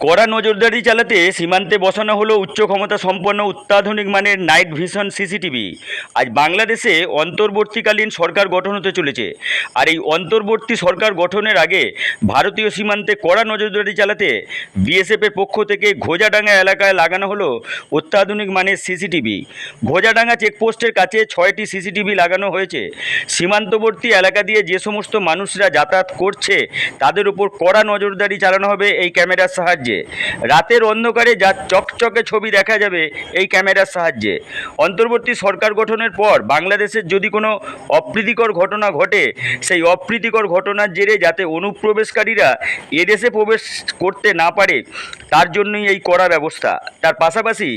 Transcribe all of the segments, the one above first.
কড়া নজরদারি চালাতে সীমান্তে বসানো হলো উচ্চ ক্ষমতা সম্পন্ন অত্যাধুনিক মানের নাইট ভিশন সিসিটিভি। আজ বাংলাদেশে অন্তর্বর্তীকালীন সরকার গঠন হতে চলেছে। আর এই অন্তর্বর্তী সরকার গঠনের আগে ভারতীয় সীমান্তে কড়া নজরদারি চালাতে বিএসএফের পক্ষ থেকে ঘোজাডাঙ্গা এলাকায় লাগানো হলো অত্যাধুনিক মানের সিসিটিভি। ঘোজাডাঙ্গা চেকপোস্টের কাছে 6টি সিসিটিভি লাগানো হয়েছে। সীমান্তবর্তী এলাকা দিয়ে যে সমস্ত মানুষরা যাতায়াত করছে তাদের উপর কড়া নজরদারি চালানো হবে এই ক্যামেরার সাহায্যে। রাতের অন্ধকারে যা চকচকে ছবি দেখা যাবে এই ক্যামেরার সাহায্যে। অন্তর্বর্তী সরকার গঠনের পর বাংলাদেশের যদি কোনো অপ্রীতিকর ঘটনা ঘটে, সেই অপ্রীতিকর ঘটনার জেরে যাতে অনুপ্রবেশকারীরা এদেশে প্রবেশ করতে না পারে তার জন্যই এই কড়া ব্যবস্থা। তার পাশাপাশি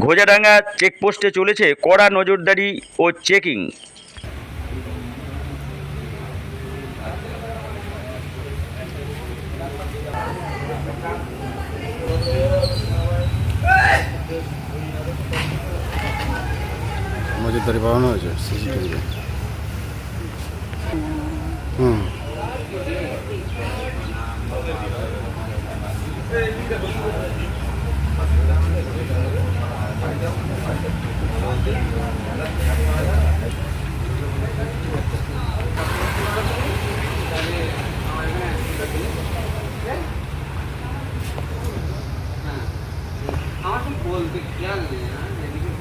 ঘোজাডাঙ্গা চেকপোস্টে চলেছে কড়া নজরদারি ও চেকিং। নজরদারি বাড়ানো হয়েছে সিসিটিভিতে। বলতে খেয়াল নেই না এদিকে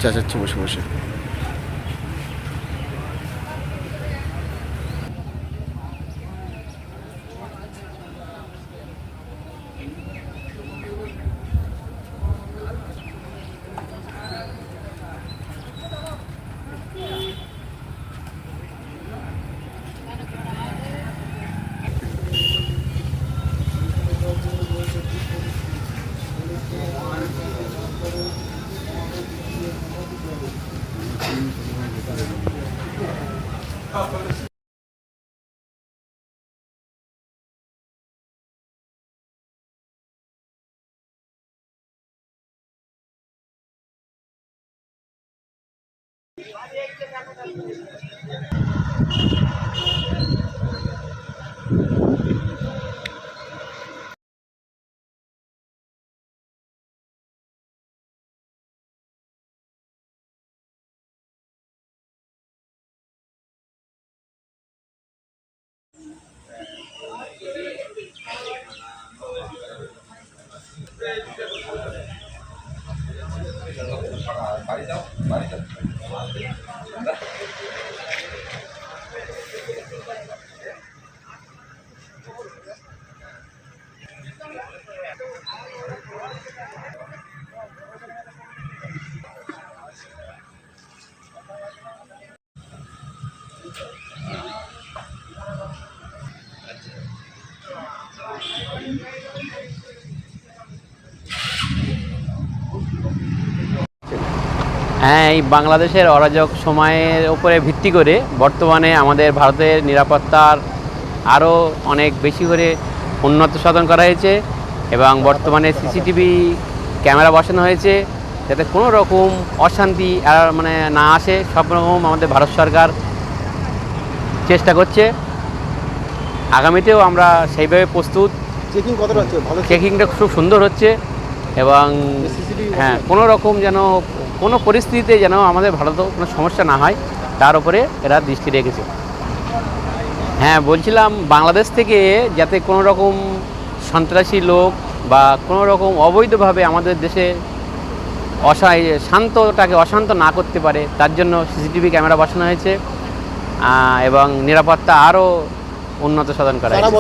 চেঁচাচ্ছে বসে বসে। হ্যাঁ, এই বাংলাদেশের অরাজক সময়ের উপরে ভিত্তি করে বর্তমানে আমাদের ভারতের নিরাপত্তার আরও অনেক বেশি করে উন্নত সাধন করা হয়েছে এবং বর্তমানে সিসিটিভি ক্যামেরা বসানো হয়েছে যাতে কোনো রকম অশান্তি মানে না আসে। সব রকম আমাদের ভারত সরকার চেষ্টা করছে। আগামীতেও আমরা সেইভাবে প্রস্তুত। চেকিং কতটা হচ্ছে? ভালো চেকিংটা খুব সুন্দর হচ্ছে এবং হ্যাঁ, কোনো রকম যেন কোনো পরিস্থিতিতে যেন আমাদের ভারতেও কোনো সমস্যা না হয় তার উপরে এরা দৃষ্টি রেখেছে। হ্যাঁ, বলছিলাম বাংলাদেশ থেকে যাতে কোনো রকম সন্ত্রাসী লোক বা কোনো রকম অবৈধভাবে আমাদের দেশে শান্তটাকে অশান্ত না করতে পারে তার জন্য সিসিটিভি ক্যামেরা বসানো হয়েছে এবং নিরাপত্তা আরও উন্নত সাধন করা হয়েছে।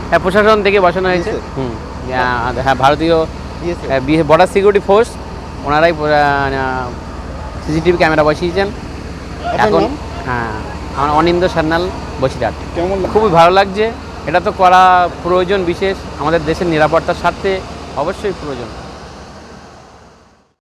হ্যাঁ, প্রশাসন থেকে বসানো হয়েছে। হ্যাঁ, ভারতীয় বর্ডার সিকিউরিটি ফোর্স ওনারাই সিসিটিভি ক্যামেরা বসিয়েছেন এখন। হ্যাঁ, আমার অনিন্দ সান্যাল, বসিরহাট। খুবই ভালো লাগছে। এটা তো করা প্রয়োজন, বিশেষ আমাদের দেশের নিরাপত্তার স্বার্থে অবশ্যই প্রয়োজন।